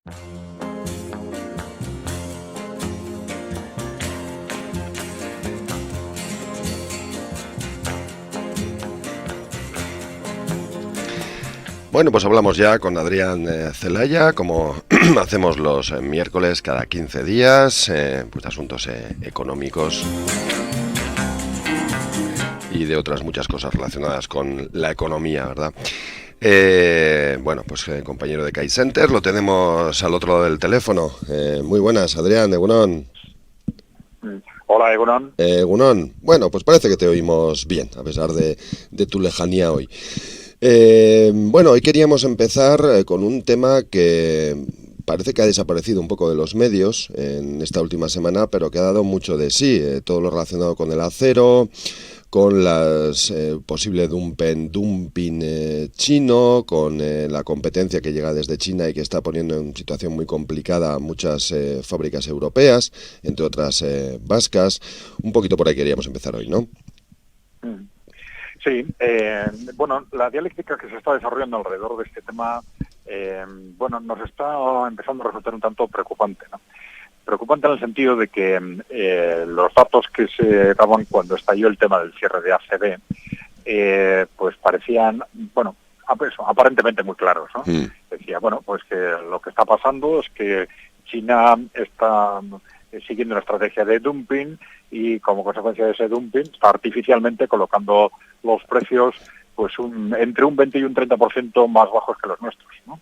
Bueno, pues hablamos ya con Adrián Celaya, como hacemos los miércoles cada 15 días, pues de asuntos económicos y de otras muchas cosas relacionadas con la economía, ¿verdad? Bueno, pues compañero de Kai Center, lo tenemos al otro lado del teléfono. Muy buenas, Adrián, Egunon. Hola, Egunon. Egunon. Bueno, pues parece que te oímos bien, a pesar de tu lejanía hoy. Bueno, hoy queríamos empezar con un tema que parece que ha desaparecido un poco de los medios en esta última semana, pero que ha dado mucho de sí. Todo lo relacionado con el acero, con las posible dumping chino, con la competencia que llega desde China y que está poniendo en situación muy complicada a muchas fábricas europeas, entre otras vascas. Un poquito por ahí queríamos empezar hoy, ¿no? Sí, bueno, la dialéctica que se está desarrollando alrededor de este tema, bueno, nos está empezando a resultar un tanto preocupante, ¿no? Preocupante en el sentido de que los datos que se daban cuando estalló el tema del cierre de ACB, pues parecían, bueno, aparentemente muy claros, ¿no? Decía, bueno, pues que lo que está pasando es que China está siguiendo una estrategia de dumping y como consecuencia de ese dumping está artificialmente colocando los precios pues entre un 20 y un 30% más bajos que los nuestros, ¿no?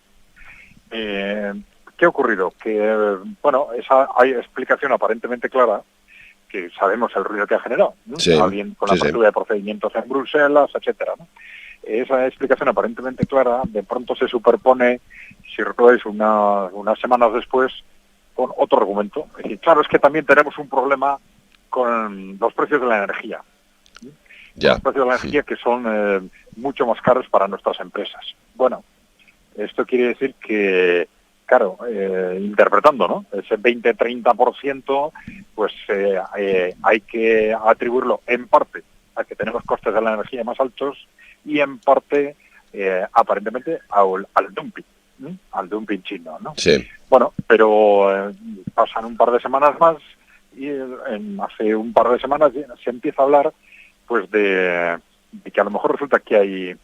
¿Qué ha ocurrido? Que, bueno, hay explicación aparentemente clara, que sabemos el ruido que ha generado, ¿no? Sí, Alguien con la apertura de procedimientos en Bruselas, etcétera, ¿no? Esa explicación aparentemente clara de pronto se superpone, si recordáis, unas semanas después, con otro argumento. Es decir, claro, es que también tenemos un problema con los precios de la energía. Los precios de la energía que son mucho más caros para nuestras empresas. Bueno, esto quiere decir que, claro, interpretando, ¿no?, ese 20-30%, pues hay que atribuirlo en parte a que tenemos costes de la energía más altos y en parte, aparentemente, al dumping. Al dumping chino, ¿no? Sí. Bueno, pero pasan un par de semanas más y hace un par de semanas se empieza a hablar pues de que a lo mejor resulta que hay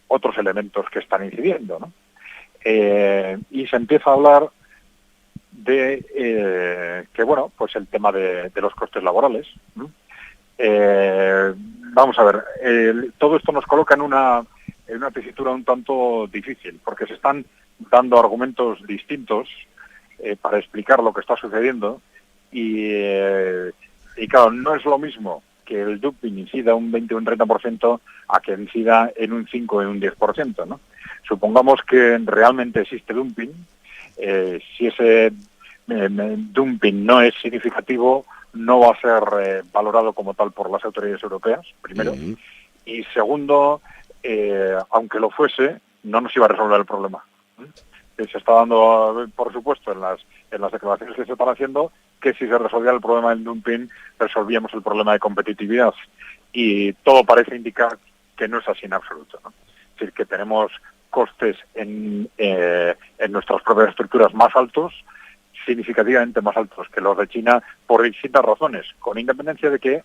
otros elementos que están incidiendo, ¿no? Y se empieza a hablar de que, bueno, pues el tema de los costes laborales, ¿no? Vamos a ver, todo esto nos coloca en una tesitura un tanto difícil, porque se están dando argumentos distintos para explicar lo que está sucediendo y claro, no es lo mismo que el dumping incida un 20 o un 30% a que incida en un 5 o en un 10%, ¿no? Supongamos que realmente existe dumping, si ese dumping no es significativo, no va a ser valorado como tal por las autoridades europeas, primero, y segundo, aunque lo fuese, no nos iba a resolver el problema. Se está dando, por supuesto, en las declaraciones que se están haciendo, que si se resolvía el problema del dumping, resolvíamos el problema de competitividad. Y todo parece indicar que no es así en absoluto, ¿no? Es decir, que tenemos costes en nuestras propias estructuras más altos, significativamente más altos que los de China, por distintas razones, con independencia de que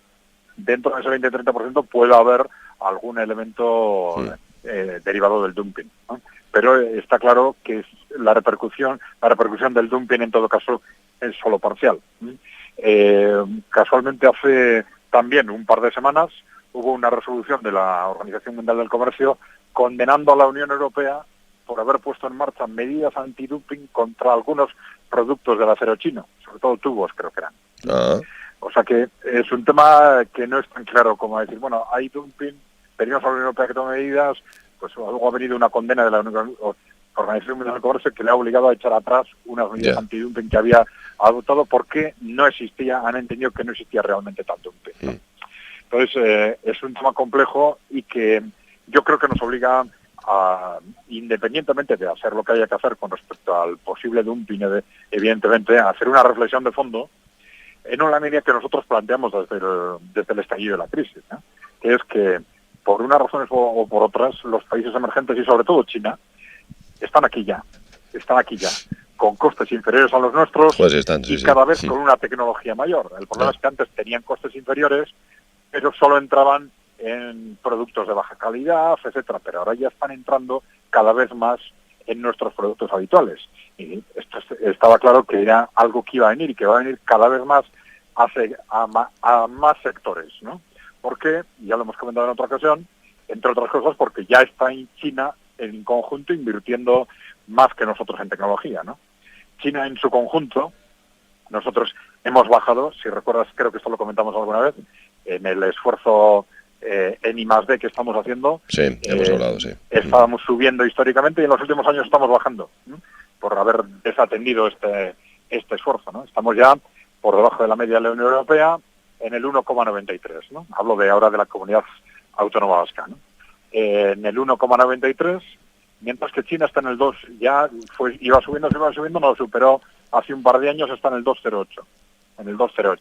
dentro de ese 20-30% pueda haber algún elemento derivado del dumping, ¿no? Pero está claro que la repercusión del dumping en todo caso es solo parcial. Casualmente hace también un par de semanas hubo una resolución de la Organización Mundial del Comercio condenando a la Unión Europea por haber puesto en marcha medidas antidumping contra algunos productos del acero chino, sobre todo tubos creo que eran. O sea que es un tema que no es tan claro como decir, bueno, hay dumping, pedimos a la Unión Europea que tome medidas, pues luego ha venido una condena de la Organización Mundial del Comercio que le ha obligado a echar atrás unas medidas antidumping que había adoptado porque no existía, han entendido que no existía realmente tal dumping, ¿no? Entonces, es un tema complejo y que yo creo que nos obliga a, independientemente de hacer lo que haya que hacer con respecto al posible dumping, evidentemente, a hacer una reflexión de fondo en una línea que nosotros planteamos desde el estallido de la crisis, ¿no? Que es que, por unas razones o por otras, los países emergentes y sobre todo China están aquí ya, con costes inferiores a los nuestros pues están, sí, y sí. cada vez con una tecnología mayor. El problema es que antes tenían costes inferiores, pero solo entraban en productos de baja calidad, etcétera, pero ahora ya están entrando cada vez más en nuestros productos habituales. Y esto estaba claro que era algo que iba a venir y que va a venir cada vez más a más sectores, ¿no? Porque, ya lo hemos comentado en otra ocasión, entre otras cosas porque ya está en China en conjunto invirtiendo más que nosotros en tecnología, ¿no? China en su conjunto, nosotros hemos bajado, si recuerdas, creo que esto lo comentamos alguna vez, en el esfuerzo en I+D que estamos haciendo. Sí, hemos hablado, sí. Estábamos subiendo históricamente y en los últimos años estamos bajando, ¿no? Por haber desatendido este esfuerzo, ¿no? Estamos ya por debajo de la media de la Unión Europea en el 1,93, ¿no? Hablo de ahora de la Comunidad Autónoma Vasca, ¿no? En el 1,93, mientras que China está en el 2, ya iba subiendo, no lo superó hace un par de años, está en el 2,08, en el 2,08.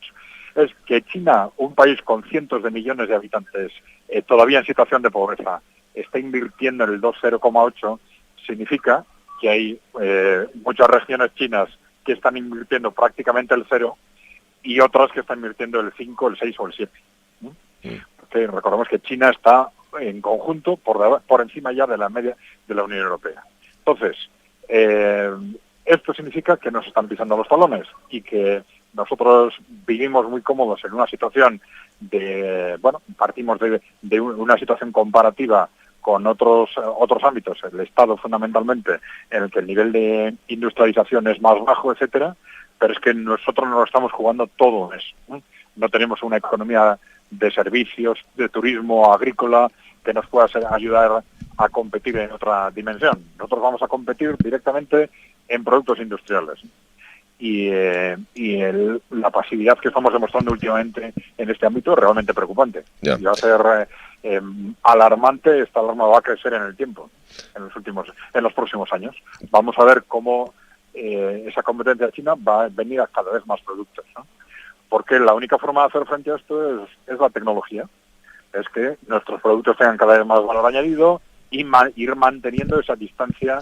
Es que China, un país con cientos de millones de habitantes, todavía en situación de pobreza, está invirtiendo en el 2,0,8, significa que hay muchas regiones chinas que están invirtiendo prácticamente el 0 y otras que están invirtiendo el 5, el 6 o el 7. ¿No? Porque recordemos que China está en conjunto por encima ya de la media de la Unión Europea. Entonces, esto significa que nos están pisando los talones y que nosotros vivimos muy cómodos en una situación partimos de una situación comparativa con otros ámbitos, el Estado fundamentalmente, en el que el nivel de industrialización es más bajo, etcétera, pero es que nosotros nos lo estamos jugando todo en eso, ¿no? No tenemos una economía de servicios, de turismo, agrícola, que nos pueda ayudar a competir en otra dimensión. Nosotros vamos a competir directamente en productos industriales. Y la pasividad que estamos demostrando últimamente en este ámbito es realmente preocupante. Y va a ser alarmante. Esta alarma va a crecer en el tiempo, en los próximos años. Vamos a ver cómo esa competencia china va a venir a cada vez más productos, ¿no? Porque la única forma de hacer frente a esto es la tecnología. Es que nuestros productos tengan cada vez más valor añadido y ir manteniendo esa distancia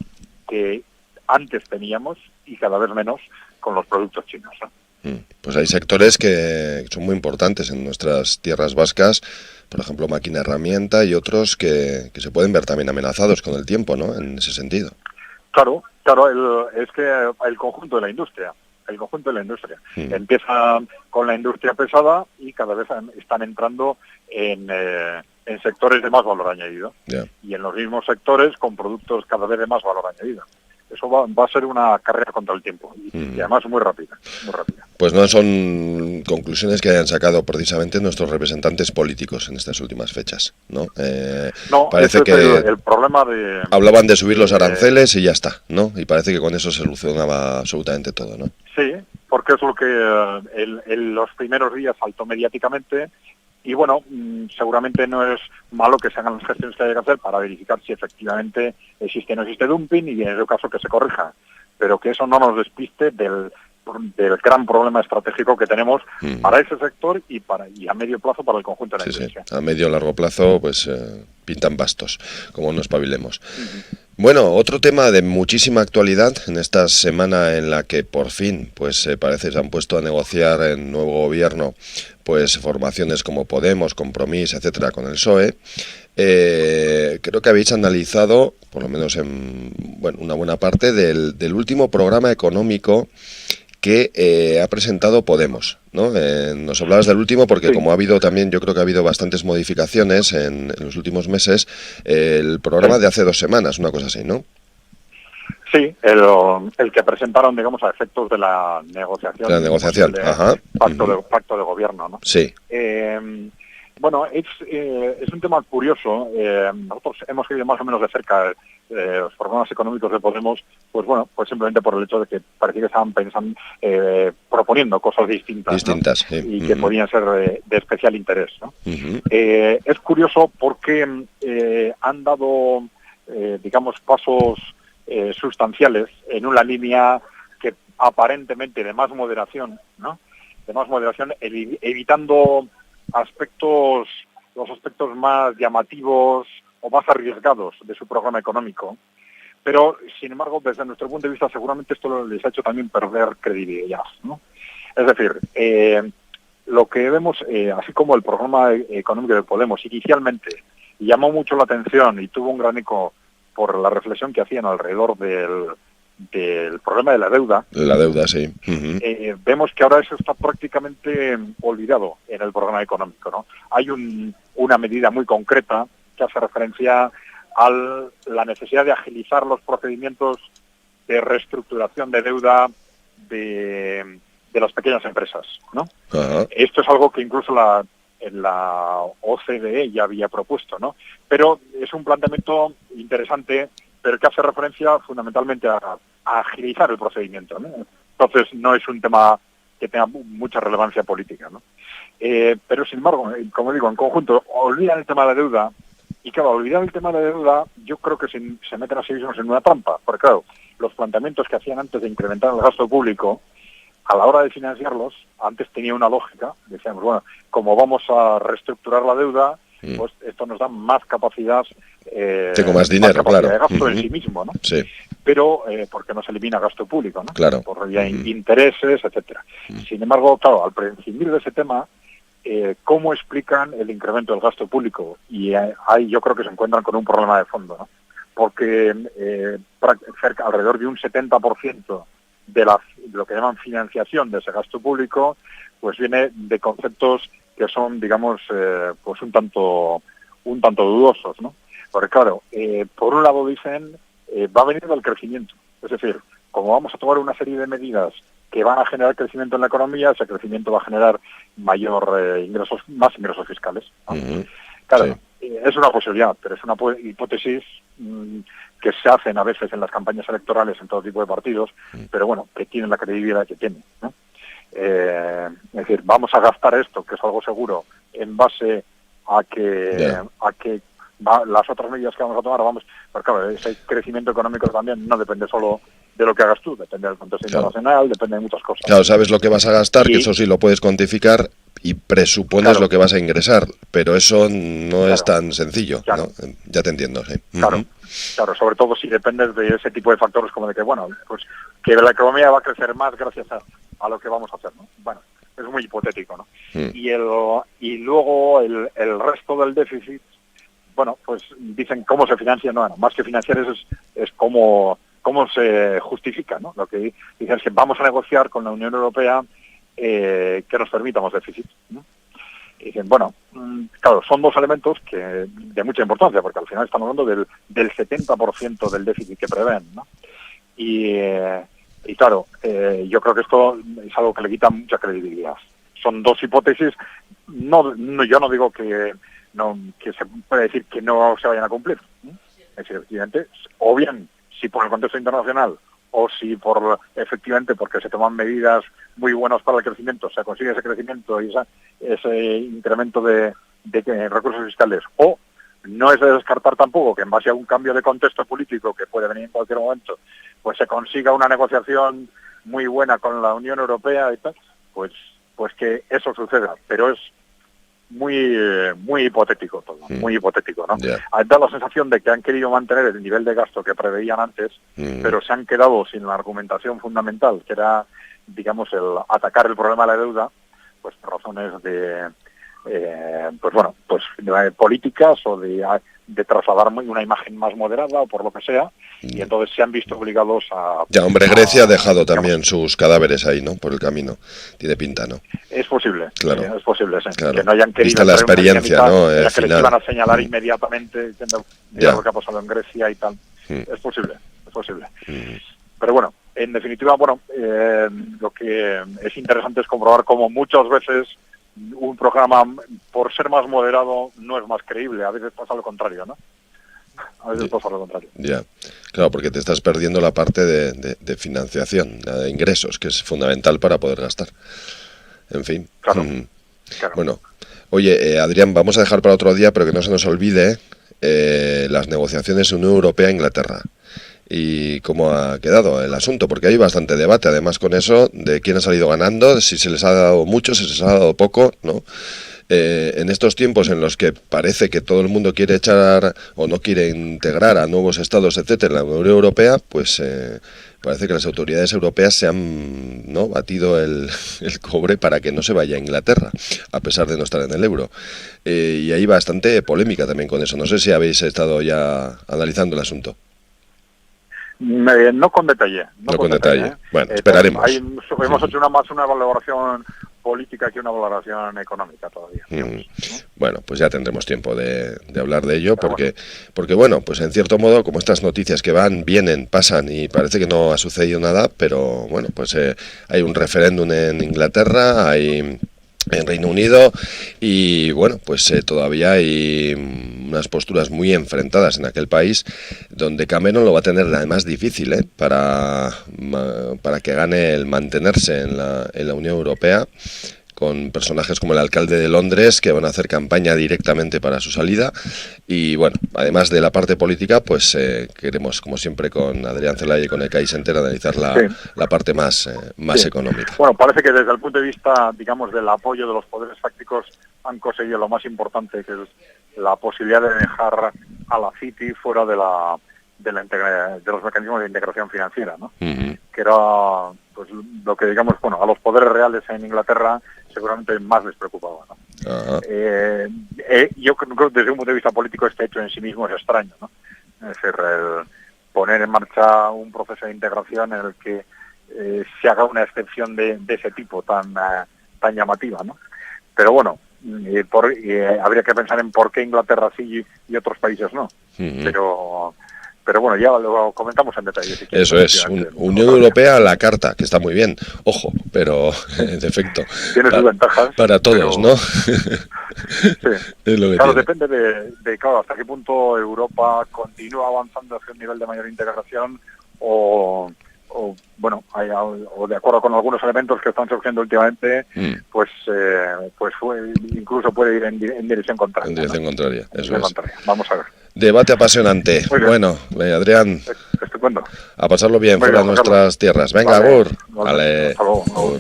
que antes teníamos y cada vez menos con los productos chinos, ¿no? Pues hay sectores que son muy importantes en nuestras tierras vascas, por ejemplo, máquina herramienta y otros que se pueden ver también amenazados con el tiempo, ¿no? En ese sentido. Claro, es que el conjunto de la industria. Empieza con la industria pesada y cada vez están entrando en sectores de más valor añadido. Y en los mismos sectores con productos cada vez de más valor añadido. Eso va a ser una carrera contra el tiempo y además muy rápida, muy rápida. Pues no son conclusiones que hayan sacado precisamente nuestros representantes políticos en estas últimas fechas, ¿no? No, parece ese que es el problema de... Hablaban de subir los aranceles y ya está, ¿no? Y parece que con eso se solucionaba absolutamente todo, ¿no? Sí, porque es lo que en los primeros días saltó mediáticamente. Y bueno, seguramente no es malo que se hagan las gestiones que hay que hacer para verificar si efectivamente existe o no existe dumping y en ese caso que se corrija. Pero que eso no nos despiste del gran problema estratégico que tenemos para ese sector y a medio plazo para el conjunto de la industria. Sí. A medio o largo plazo pues pintan bastos, como no espabilemos. Bueno, otro tema de muchísima actualidad en esta semana en la que por fin pues parece que se han puesto a negociar en nuevo gobierno pues formaciones como Podemos, Compromís, etcétera, con el PSOE. Creo que habéis analizado, por lo menos en una buena parte, del último programa económico que ha presentado Podemos, ¿no? Nos hablabas del último porque como ha habido también, yo creo que ha habido bastantes modificaciones en los últimos meses, el programa de hace 2 semanas, una cosa así, ¿no? Sí, el que presentaron, digamos, a efectos de la negociación. Ajá. Pacto de gobierno, ¿no? Sí. Bueno, es un tema curioso. Nosotros hemos seguido más o menos de cerca los programas económicos de Podemos, pues bueno, pues simplemente por el hecho de que parecía que estaban pensando, proponiendo cosas distintas, ¿no? Sí. Y que podían ser de especial interés, ¿no? Es curioso porque han dado, digamos, pasos sustanciales en una línea que aparentemente de más moderación, ¿no? De más moderación, evitando los aspectos más llamativos o más arriesgados de su programa económico, Pero, sin embargo, desde nuestro punto de vista, seguramente esto les ha hecho también perder credibilidad, ¿no? Es decir, lo que vemos, así como el programa económico de Podemos inicialmente llamó mucho la atención y tuvo un gran eco por la reflexión que hacían alrededor del problema de la deuda. La deuda, sí. Vemos que ahora eso está prácticamente olvidado en el programa económico, ¿no? Hay una medida muy concreta que hace referencia a la necesidad de agilizar los procedimientos de reestructuración de deuda de las pequeñas empresas, ¿no? Ajá. Esto es algo que incluso la OCDE ya había propuesto, ¿no? Pero es un planteamiento interesante, pero que hace referencia fundamentalmente a agilizar el procedimiento, ¿no? Entonces no es un tema que tenga mucha relevancia política, ¿no? Pero sin embargo, como digo, en conjunto, olvidan el tema de la deuda. Y claro, olvidar el tema de la deuda, yo creo que se meten a sí mismos en una trampa, porque claro, los planteamientos que hacían antes de incrementar el gasto público, a la hora de financiarlos, antes tenía una lógica, decíamos, bueno, como vamos a reestructurar la deuda, pues esto nos da más capacidad, tengo más dinero, más capacidad claro, de gasto en sí mismo, ¿no? Sí. Pero porque no se elimina gasto público, ¿no? Claro. Por vía intereses, etcétera. Sin embargo, claro, al prescindir de ese tema, ¿cómo explican el incremento del gasto público? Y ahí yo creo que se encuentran con un problema de fondo, ¿no? Porque alrededor de un 70% de lo que llaman financiación de ese gasto público, pues viene de conceptos que son, digamos, pues un tanto dudosos, ¿no? Porque claro, por un lado dicen, va a venir del crecimiento, es decir, como vamos a tomar una serie de medidas que van a generar crecimiento en la economía, ese crecimiento va a generar más ingresos fiscales, ¿no? Claro, sí. Es una posibilidad, pero es una hipótesis que se hacen a veces en las campañas electorales en todo tipo de partidos, pero bueno, que tienen la credibilidad que tienen, ¿no? Es decir, vamos a gastar esto, que es algo seguro, en base a que las otras medidas que vamos a tomar, pero claro, ese crecimiento económico también no depende solo de lo que hagas tú, depende del contexto internacional, depende de muchas cosas. Claro, sabes lo que vas a gastar, que eso sí lo puedes cuantificar y presupones lo que vas a ingresar, pero eso no es tan sencillo, ¿no? Ya te entiendo, sí. Claro, sobre todo si dependes de ese tipo de factores como de que, bueno, pues que la economía va a crecer más gracias a lo que vamos a hacer, ¿no? Bueno, es muy hipotético, ¿no? Y luego el resto del déficit, bueno, pues dicen cómo se financia, no, más que financiar eso es cómo se justifica, ¿no? Lo que dicen es que vamos a negociar con la Unión Europea que nos permitamos déficit, ¿no? Y dicen, bueno, claro, son dos elementos que de mucha importancia, porque al final estamos hablando del 70% del déficit que prevén, ¿no? Y claro, yo creo que esto es algo que le quita mucha credibilidad. Son dos hipótesis, yo no digo que se puede decir que no se vayan a cumplir, ¿no? Es decir, efectivamente, o bien, si por el contexto internacional, o si efectivamente porque se toman medidas muy buenas para el crecimiento, se consigue ese crecimiento y ese incremento de recursos fiscales, o no es de descartar tampoco que en base a un cambio de contexto político que puede venir en cualquier momento, pues se consiga una negociación muy buena con la Unión Europea y tal, pues que eso suceda, pero es muy hipotético todo, muy hipotético, ¿no? Da la sensación de que han querido mantener el nivel de gasto que preveían antes, pero se han quedado sin la argumentación fundamental, que era, digamos, el atacar el problema de la deuda, pues por razones de políticas o de trasladar una imagen más moderada o por lo que sea, y entonces se han visto obligados a... Ya, hombre, Grecia ha dejado también sus cadáveres ahí, ¿no? Por el camino. Tiene pinta, ¿no? Es posible, claro. Es posible, sí. Claro. Que no hayan querido... Vista la experiencia, ¿no? Que les iban a señalar inmediatamente diciendo lo que ha pasado en Grecia y tal. Es posible. Pero bueno, en definitiva, lo que es interesante es comprobar cómo muchas veces un programa, por ser más moderado, no es más creíble. A veces pasa lo contrario, ¿no? Ya, claro, porque te estás perdiendo la parte de financiación, la de ingresos, que es fundamental para poder gastar. En fin. Claro. Bueno, oye, Adrián, vamos a dejar para otro día, pero que no se nos olvide las negociaciones Unión Europea-Inglaterra. Y cómo ha quedado el asunto, porque hay bastante debate, además, con eso, de quién ha salido ganando, si se les ha dado mucho, si se les ha dado poco, ¿no? en estos tiempos en los que parece que todo el mundo quiere echar o no quiere integrar a nuevos estados, etcétera, en la Unión Europea, pues parece que las autoridades europeas se han, ¿no?, batido el cobre para que no se vaya a Inglaterra, a pesar de no estar en el euro. Y hay bastante polémica también con eso. No sé si habéis estado ya analizando el asunto. No con detalle. No con detalle. Bueno, esperaremos. Hemos hecho más una valoración política que una valoración económica todavía. Bueno, pues ya tendremos tiempo de hablar de ello, porque bueno, pues en cierto modo, como estas noticias que van, vienen, pasan y parece que no ha sucedido nada, pero bueno, pues hay un referéndum en Inglaterra, hay en Reino Unido y bueno, pues todavía hay unas posturas muy enfrentadas en aquel país, donde Cameron lo va a tener además difícil para que gane el mantenerse en la Unión Europea, con personajes como el alcalde de Londres que van a hacer campaña directamente para su salida. Y bueno, además de la parte política, pues queremos, como siempre, con Adrián Celaya y con el CAI Center analizar la parte más económica. Bueno, parece que desde el punto de vista, digamos, del apoyo de los poderes fácticos han conseguido lo más importante, que es la posibilidad de dejar a la City fuera de los mecanismos de integración financiera, ¿no? Que era pues lo que, digamos, bueno, a los poderes reales en Inglaterra seguramente más les preocupaba, ¿no? Yo creo que desde un punto de vista político este hecho en sí mismo es extraño, ¿no? Es decir, el poner en marcha un proceso de integración en el que se haga una excepción de ese tipo tan llamativa, ¿no? Pero bueno, habría que pensar en por qué Inglaterra sí y otros países no. Pero bueno, ya lo comentamos en detalle. Si quieres, eso es, Unión Europea a la carta, que está muy bien, ojo, pero en efecto, tiene sus ventajas para todos, pero, ¿no? Sí. Es lo que claro, tiene. depende de claro, hasta qué punto Europa continúa avanzando hacia un nivel de mayor integración o de acuerdo con algunos elementos que están surgiendo últimamente, pues incluso puede ir en dirección contraria. En dirección contraria, eso es. Contraria. Vamos a ver. Debate apasionante. Bueno, Adrián, estupendo. A pasarlo bien fuera de nuestras tierras. Venga, vale, agur. Vale. Hasta luego. Agur.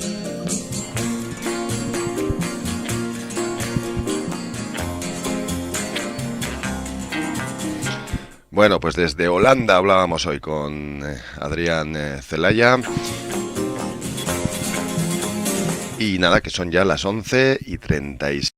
Bueno, pues desde Holanda hablábamos hoy con Adrián Celaya. Y nada, que son ya las 11:36.